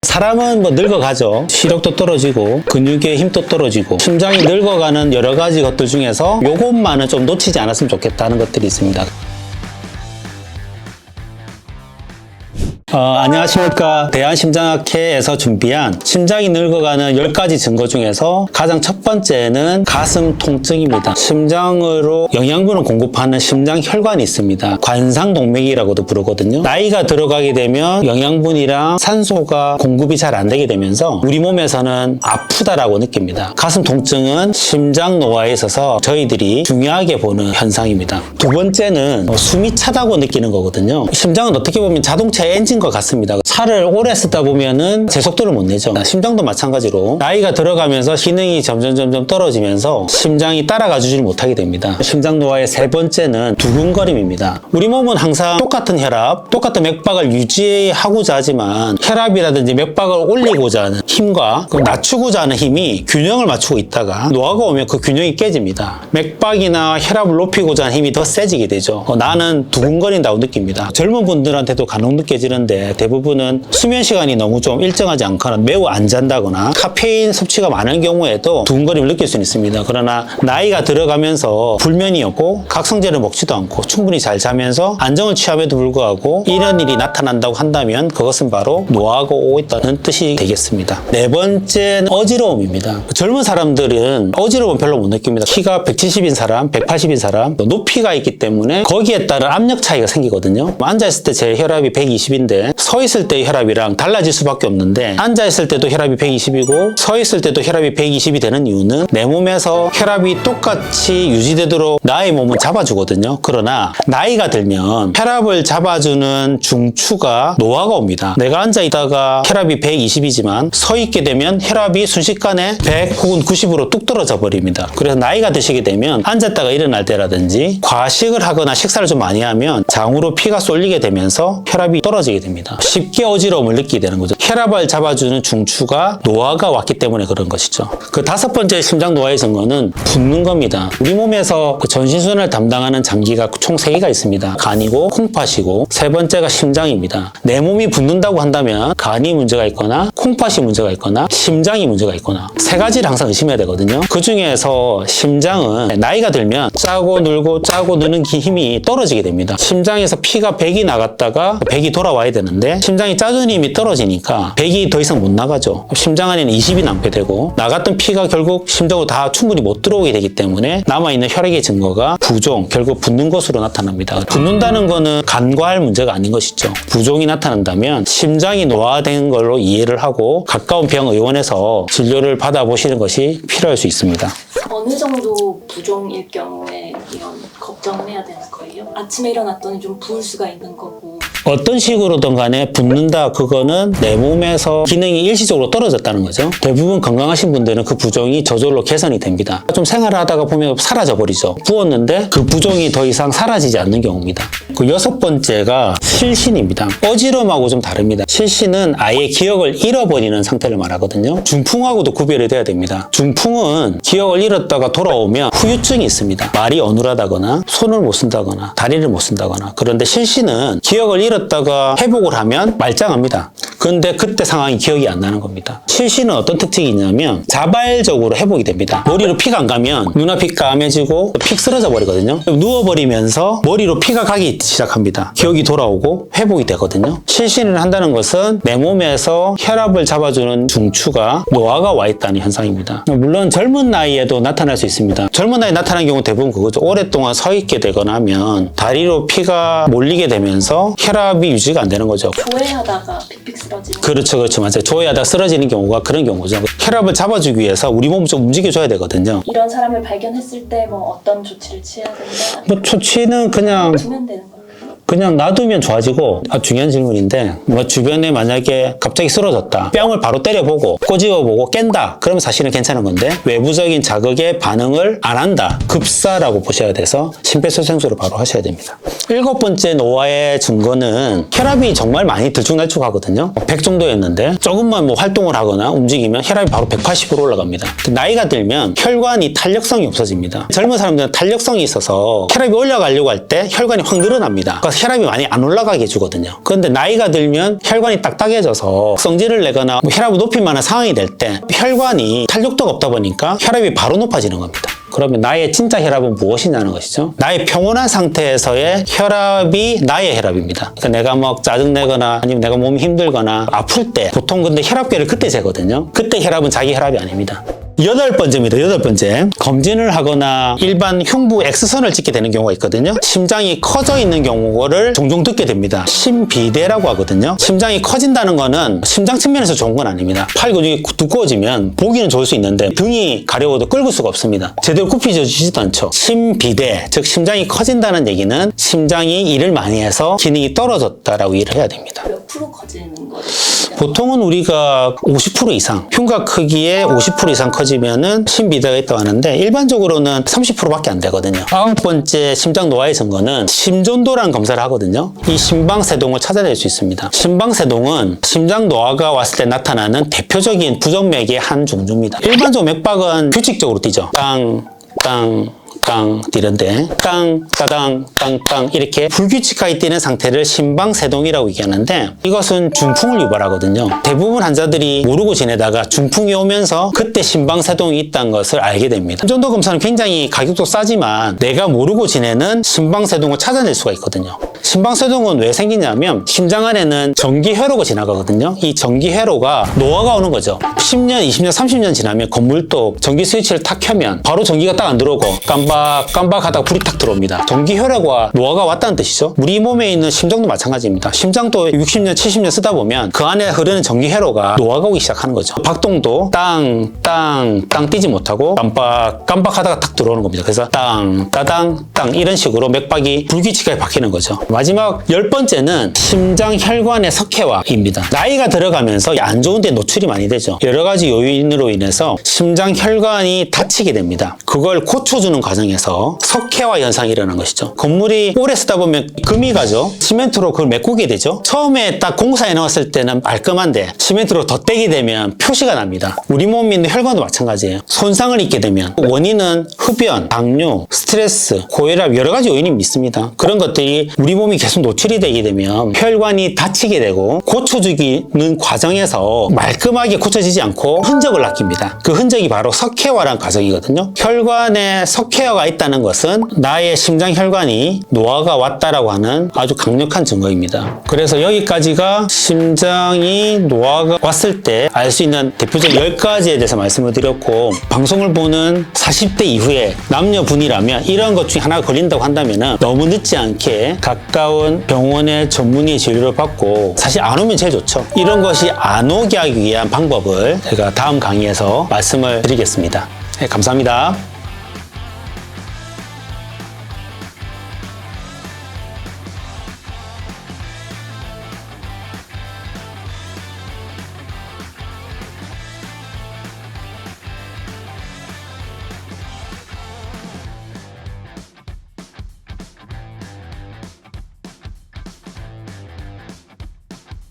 사람은 뭐 늙어가죠. 시력도 떨어지고 근육의 힘도 떨어지고 심장이 늙어가는 여러 가지 것들 중에서 요것만은 좀 놓치지 않았으면 좋겠다는 것들이 있습니다. 안녕하십니까. 대한심장학회에서 준비한 심장이 늙어가는 10가지 증거 중에서 가장 첫 번째는 가슴 통증입니다. 심장으로 영양분을 공급하는 심장혈관이 있습니다. 관상동맥이라고도 부르거든요. 나이가 들어가게 되면 영양분이랑 산소가 공급이 잘 안 되게 되면서 우리 몸에서는 아프다라고 느낍니다. 가슴 통증은 심장 노화에 있어서 저희들이 중요하게 보는 현상입니다. 두 번째는 숨이 차다고 느끼는 거거든요. 심장은 어떻게 보면 자동차의 엔진 것 같습니다. 차를 오래 쓰다 보면은 제 속도를 못 내죠. 심장도 마찬가지로 나이가 들어가면서 기능이 점점 떨어지면서 심장이 따라가 주질 못하게 됩니다. 심장 노화의 세 번째는 두근거림입니다. 우리 몸은 항상 똑같은 혈압, 똑같은 맥박을 유지하고자 하지만 혈압이라든지 맥박을 올리고자 하는 힘과 낮추고자 하는 힘이 균형을 맞추고 있다가 노화가 오면 그 균형이 깨집니다. 맥박이나 혈압을 높이고자 하는 힘이 더 세지게 되죠. 나는 두근거린다고 느낍니다. 젊은 분들한테도 간혹 느껴지는데 대부분은 수면 시간이 너무 좀 일정하지 않거나 매우 안 잔다거나 카페인 섭취가 많은 경우에도 두근거림을 느낄 수는 있습니다. 그러나 나이가 들어가면서 불면이 없고 각성제를 먹지도 않고 충분히 잘 자면서 안정을 취함에도 불구하고 이런 일이 나타난다고 한다면 그것은 바로 노화가 오고 있다는 뜻이 되겠습니다. 네 번째는 어지러움입니다. 젊은 사람들은 어지러움 별로 못 느낍니다. 키가 170인 사람, 180인 사람, 높이가 있기 때문에 거기에 따른 압력 차이가 생기거든요. 앉아있을 때 제 혈압이 120인데 서 있을 때의 혈압이랑 달라질 수밖에 없는데 앉아 있을 때도 혈압이 120이고 서 있을 때도 혈압이 120이 되는 이유는 내 몸에서 혈압이 똑같이 유지되도록 나의 몸은 잡아주거든요. 그러나 나이가 들면 혈압을 잡아주는 중추가 노화가 옵니다. 내가 앉아 있다가 혈압이 120이지만 서 있게 되면 혈압이 순식간에 100 혹은 90으로 뚝 떨어져 버립니다. 그래서 나이가 드시게 되면 앉았다가 일어날 때라든지 과식을 하거나 식사를 좀 많이 하면 장으로 피가 쏠리게 되면서 혈압이 떨어지게 됩니다. 쉽게 어지러움을 느끼게 되는 거죠. 혈압을 잡아주는 중추가 노화가 왔기 때문에 그런 것이죠. 그 다섯 번째 심장 노화의 증거는 붓는 겁니다. 우리 몸에서 전신순환을 담당하는 장기가 총 3개가 있습니다. 간이고 콩팥이고 세 번째가 심장입니다. 내 몸이 붓는다고 한다면 간이 문제가 있거나 콩팥이 문제가 있거나 심장이 문제가 있거나 세 가지를 항상 의심해야 되거든요. 그 중에서 심장은 나이가 들면 짜고 늘고 짜고 느는 힘이 떨어지게 됩니다. 심장에서 피가 100이 나갔다가 100이 돌아와야 되는데 심장이 짜주는 힘이 떨어지니까 100이 더 이상 못 나가죠. 심장 안에는 20이 남게 되고 나갔던 피가 결국 심장으로 다 충분히 못 들어오게 되기 때문에 남아있는 혈액의 증거가 부종, 결국 붓는 것으로 나타납니다. 붓는다는 거는 간과할 문제가 아닌 것이죠. 부종이 나타난다면 심장이 노화된 걸로 이해를 하고 가까운 병의원에서 진료를 받아보시는 것이 필요할 수 있습니다. 어느 정도 부종일 경우에 이런 걱정을 해야 되는 거예요? 아침에 일어났더니 좀 부을 수가 있는 거고. 어떤 식으로든 간에 붓는다, 그거는 내 몸에서 기능이 일시적으로 떨어졌다는 거죠. 대부분 건강하신 분들은 그 부종이 저절로 개선이 됩니다. 좀 생활을 하다가 보면 사라져 버리죠. 부었는데 그 부종이 더 이상 사라지지 않는 경우입니다. 그 여섯 번째가 실신입니다. 어지러움하고 좀 다릅니다. 실신은 아예 기억을 잃어버리는 상태를 말하거든요. 중풍하고도 구별이 돼야 됩니다. 중풍은 기억을 잃었다가 돌아오면 후유증이 있습니다. 말이 어눌하다거나 손을 못 쓴다거나 다리를 못 쓴다거나. 그런데 실신은 기억을 잃었다가 회복을 하면 말짱합니다. 그런데 그때 상황이 기억이 안 나는 겁니다. 실신은 어떤 특징이 있냐면 자발적으로 회복이 됩니다. 머리로 피가 안 가면 눈앞이 까매지고 픽 쓰러져 버리거든요. 누워버리면서 머리로 피가 가기 시작합니다. 기억이 돌아오고 회복이 되거든요. 실신을 한다는 것은 내 몸에서 혈압을 잡아주는 중추가 노화가 와 있다는 현상입니다. 물론 젊은 나이에도 나타날 수 있습니다. 젊은 나이에 나타나는 경우 대부분 그거죠. 오랫동안 서 있게 되거나 하면 다리로 피가 몰리게 되면서 혈압이 유지가 안 되는 거죠. 조회하다가 픽픽 쓰러지는. 그렇죠, 맞아요. 조회하다가 쓰러지는 경우가 그런 경우죠. 혈압을 잡아주기 위해서 우리 몸을 좀 움직여줘야 되거든요. 이런 사람을 발견했을 때 뭐 어떤 조치를 취해야 된다? 뭐 조치는 그냥 두면 되는 거예요. 그냥 놔두면 좋아지고. 중요한 질문인데 뭐 주변에 만약에 갑자기 쓰러졌다, 뺨을 바로 때려보고 꼬집어보고 깬다, 그러면 사실은 괜찮은 건데 외부적인 자극에 반응을 안 한다, 급사라고 보셔야 돼서 심폐소생술을 바로 하셔야 됩니다. 일곱 번째 노화의 증거는 혈압이 정말 많이 들쭉날쭉하거든요. 100 정도였는데 조금만 뭐 활동을 하거나 움직이면 혈압이 바로 180으로 올라갑니다. 나이가 들면 혈관이 탄력성이 없어집니다. 젊은 사람들은 탄력성이 있어서 혈압이 올라가려고 할 때 혈관이 확 늘어납니다. 그러니까 혈압이 많이 안 올라가게 해주거든요. 그런데 나이가 들면 혈관이 딱딱해져서 성질을 내거나 혈압을 높일 만한 상황이 될 때 혈관이 탄력도가 없다 보니까 혈압이 바로 높아지는 겁니다. 그러면 나의 진짜 혈압은 무엇이냐는 것이죠. 나의 평온한 상태에서의 혈압이 나의 혈압입니다. 그러니까 내가 막 짜증내거나 아니면 내가 몸이 힘들거나 아플 때 보통 근데 혈압계를 그때 재거든요. 그때 혈압은 자기 혈압이 아닙니다. 8번째입니다. 8번째. 검진을 하거나 일반 흉부 X선을 찍게 되는 경우가 있거든요. 심장이 커져 있는 경우를 종종 듣게 됩니다. 심비대라고 하거든요. 심장이 커진다는 거는 심장 측면에서 좋은 건 아닙니다. 팔 근육이 두꺼워지면 보기는 좋을 수 있는데 등이 가려워도 끌고 수가 없습니다. 제대로 굽혀지지도 않죠. 심비대, 즉 심장이 커진다는 얘기는 심장이 일을 많이 해서 기능이 떨어졌다라고 이해를 해야 됩니다. 몇 프로 커지는 거예요? 보통은 우리가 50% 이상, 흉곽 크기의 50% 이상 커지면은 심비대가 있다고 하는데 일반적으로는 30%밖에 안 되거든요. 9번째 심장 노화의 증거는 심전도라는 검사를 하거든요. 이 심방세동을 찾아낼 수 있습니다. 심방세동은 심장 노화가 왔을 때 나타나는 대표적인 부정맥의 한 종류입니다. 일반적으로 맥박은 규칙적으로 뛰죠. 땅, 땅, 땅 뛰는데 땅, 따당, 땅, 땅 이렇게 불규칙하게 뛰는 상태를 심방세동이라고 얘기하는데 이것은 중풍을 유발하거든요. 대부분 환자들이 모르고 지내다가 중풍이 오면서 그때 심방세동이 있다는 것을 알게 됩니다. 심전도 검사는 굉장히 가격도 싸지만 내가 모르고 지내는 심방세동을 찾아낼 수가 있거든요. 심방세동은 왜 생기냐면 심장 안에는 전기회로가 지나가거든요. 이 전기회로가 노화가 오는 거죠. 10년, 20년, 30년 지나면 건물도 전기 스위치를 탁 켜면 바로 전기가 딱 안 들어오고 깜박하다가 불이 탁 들어옵니다. 전기혈액과 노화가 왔다는 뜻이죠. 우리 몸에 있는 심장도 마찬가지입니다. 심장도 60년, 70년 쓰다 보면 그 안에 흐르는 전기회로가 노화가 오기 시작하는 거죠. 박동도 땅 뛰지 못하고 깜박하다가 탁 들어오는 겁니다. 그래서 땅, 따당, 땅 이런 식으로 맥박이 불규칙하게 바뀌는 거죠. 마지막 10번째는 심장 혈관의 석회화입니다. 나이가 들어가면서 안 좋은 데 노출이 많이 되죠. 여러 가지 요인으로 인해서 심장 혈관이 다치게 됩니다. 그걸 고쳐주는 과정에서 석회화 현상이 일어나는 것이죠. 건물이 오래 쓰다 보면 금이 가죠. 시멘트로 그걸 메꾸게 되죠. 처음에 딱 공사해 놓았을 때는 말끔한데 시멘트로 덧대게 되면 표시가 납니다. 우리 몸에 있는 혈관도 마찬가지예요. 손상을 입게 되면 원인은 흡연, 당뇨, 스트레스, 고혈압 여러 가지 요인이 있습니다. 그런 것들이 우리 몸이 계속 노출이 되게 되면 혈관이 다치게 되고 고쳐주기는 과정에서 말끔하게 고쳐지지 않고 흔적을 남깁니다. 그 흔적이 바로 석회화라는 과정이거든요. 혈관에 석회화가 있다는 것은 나의 심장 혈관이 노화가 왔다라고 하는 아주 강력한 증거입니다. 그래서 여기까지가 심장이 노화가 왔을 때 알 수 있는 대표적 10가지에 대해서 말씀을 드렸고, 방송을 보는 40대 이후에 남녀분이라면 이런 것 중에 하나가 걸린다고 한다면 너무 늦지 않게 가까운 병원의 전문의 진료를 받고, 사실 안 오면 제일 좋죠. 이런 것이 안 오게 하기 위한 방법을 제가 다음 강의에서 말씀을 드리겠습니다. 네, 감사합니다.